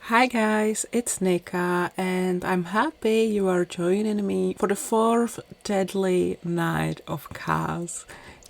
Hi guys, it's Nika and I'm happy you are joining me for the fourth deadly night of CAS.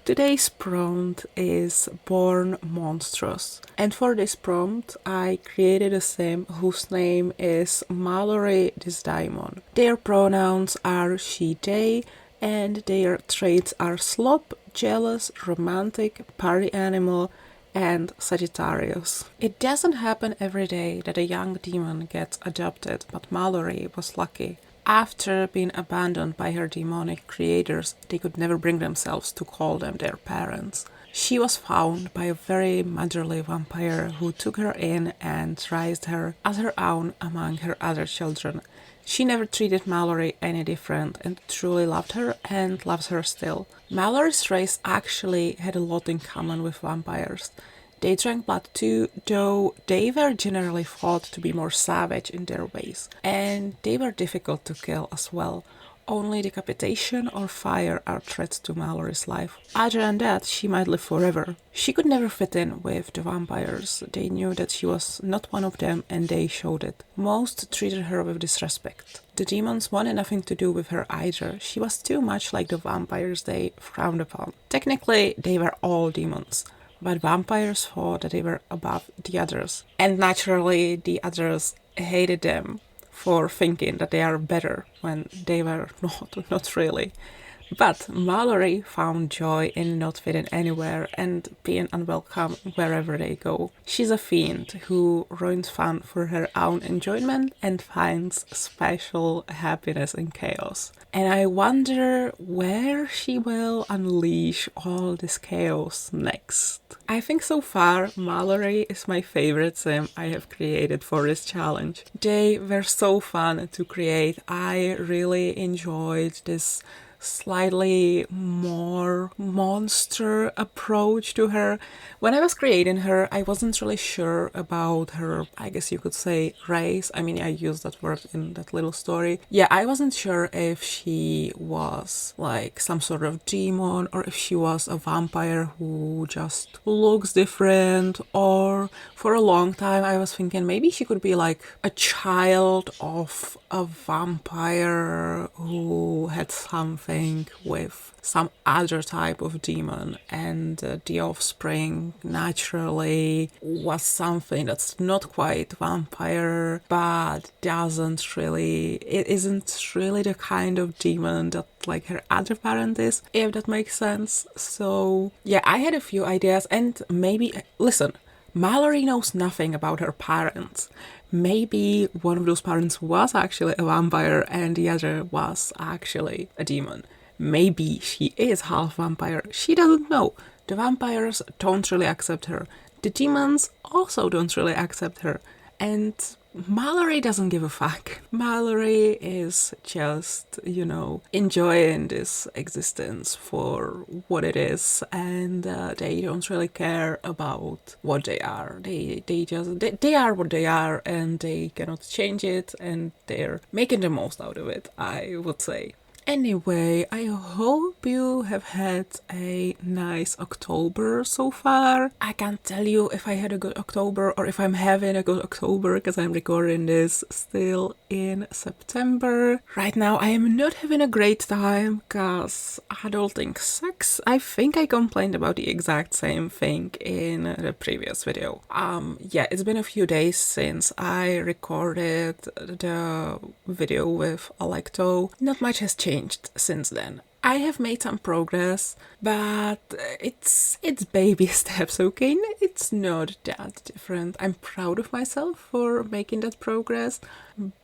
Today's prompt is Born Monstrous, and for this prompt I created a sim whose name is Mallory Dysdaimon. Their pronouns are she, they, and their traits are slop, jealous, romantic, party animal, and Sagittarius. It doesn't happen every day that a young demon gets adopted, but Mallory was lucky. After being abandoned by her demonic creators, they could never bring themselves to call them their parents. She was found by a very motherly vampire who took her in and raised her as her own among her other children. She never treated Mallory any different and truly loved her and loves her still. Mallory's race actually had a lot in common with vampires. They drank blood too, though they were generally thought to be more savage in their ways, and they were difficult to kill as well. Only decapitation or fire are threats to Mallory's life. Other than that, she might live forever. She could never fit in with the vampires. They knew that she was not one of them and they showed it. Most treated her with disrespect. The demons wanted nothing to do with her either. She was too much like the vampires they frowned upon. Technically, they were all demons, but vampires thought that they were above the others. And naturally, the others hated them for thinking that they are better when they were not really. But Mallory found joy in not fitting anywhere and being unwelcome wherever they go. She's a fiend who ruins fun for her own enjoyment and finds special happiness in chaos. And I wonder where she will unleash all this chaos next. I think so far Mallory is my favorite sim I have created for this challenge. They were so fun to create. I really enjoyed this slightly more monster approach to her. When I was creating her, I wasn't really sure about her, I guess you could say, race. I mean, I used that word in that little story. Yeah, I wasn't sure if she was like some sort of demon or if she was a vampire who just looks different, or for a long time I was thinking maybe she could be like a child of a vampire who had something with some other type of demon, and the offspring naturally was something that's not quite vampire, but it isn't really the kind of demon that like her other parent is, if that makes sense. So yeah, I had a few ideas, and maybe, listen, Mallory knows nothing about her parents. Maybe one of those parents was actually a vampire and the other was actually a demon. Maybe she is half vampire. She doesn't know. The vampires don't really accept her. The demons also don't really accept her. And Mallory doesn't give a fuck. Mallory is just, enjoying this existence for what it is, and they don't really care about what they are. They are what they are, and they cannot change it, and they're making the most out of it, I would say. Anyway, I hope you have had a nice October so far. I can't tell you if I had a good October or if I'm having a good October because I'm recording this still in September. Right now I am not having a great time because adulting sucks. I think I complained about the exact same thing in the previous video. Yeah, it's been a few days since I recorded the video with Alecto. Not much has changed since then. I have made some progress, but it's baby steps, okay? It's not that different. I'm proud of myself for making that progress,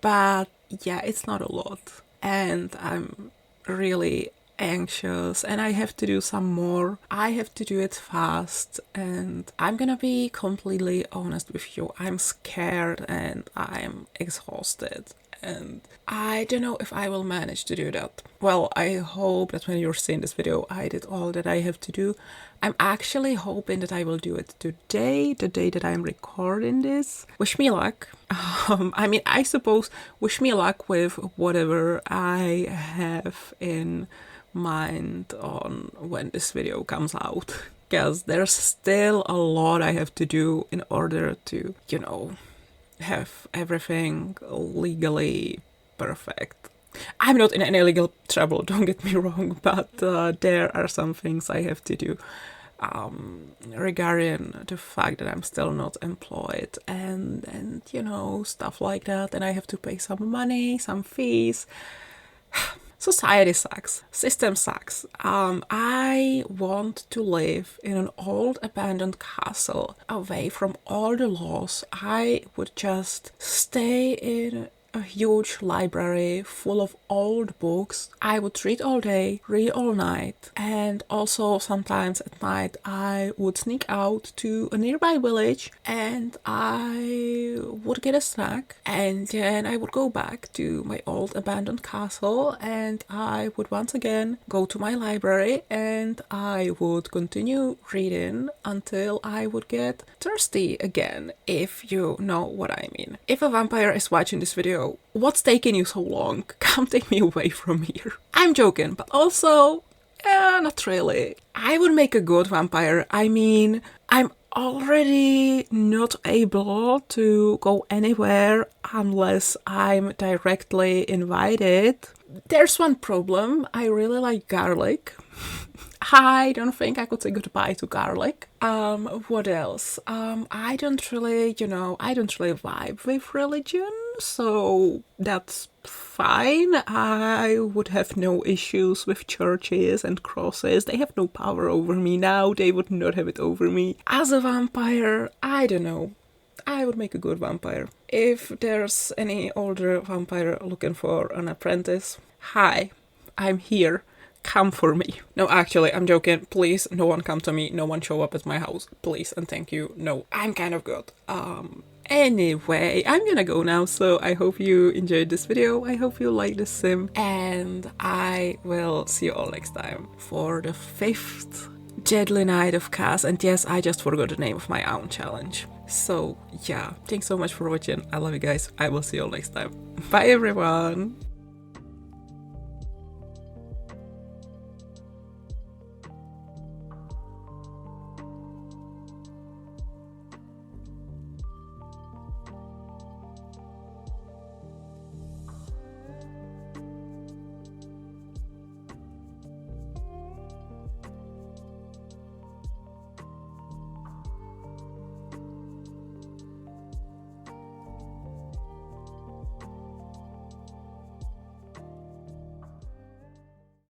but yeah, it's not a lot. And I'm really anxious and I have to do some more. I have to do it fast, and I'm gonna be completely honest with you. I'm scared and I'm exhausted, and I don't know if I will manage to do that. Well, I hope that when you're seeing this video, I did all that I have to do. I'm actually hoping that I will do it today, the day that I'm recording this. Wish me luck. I suppose wish me luck with whatever I have in mind on when this video comes out, because there's still a lot I have to do in order to, have everything legally perfect. I'm not in any legal trouble, don't get me wrong, but there are some things I have to do regarding the fact that I'm still not employed and you know, stuff like that, and I have to pay some money, some fees. Society sucks. System sucks. I want to live in an old abandoned castle away from all the laws. I would just stay in a huge library full of old books. I would read all day, read all night, and also sometimes at night I would sneak out to a nearby village and I would get a snack, and then I would go back to my old abandoned castle and I would once again go to my library and I would continue reading until I would get thirsty again, if you know what I mean. If a vampire is watching this video, what's taking you so long? Come take me away from here. I'm joking, but also, not really. I would make a good vampire. I mean, I'm already not able to go anywhere unless I'm directly invited. There's one problem. I really like garlic. I don't think I could say goodbye to garlic. What else? I don't really vibe with religion, so that's fine. I would have no issues with churches and crosses. They have no power over me now. They would not have it over me. As a vampire, I don't know. I would make a good vampire. If there's any older vampire looking for an apprentice, hi, I'm here. Come for me. No, actually, I'm joking. Please, no one come to me. No one show up at my house. Please and thank you. No, I'm kind of good. Anyway, I'm gonna go now, so I hope you enjoyed this video. I hope you like this sim, and I will see you all next time for the 5th Deadly Night of CAS. And yes, I just forgot the name of my own challenge. So yeah, thanks so much for watching. I love you guys. I will see you all next time. Bye everyone.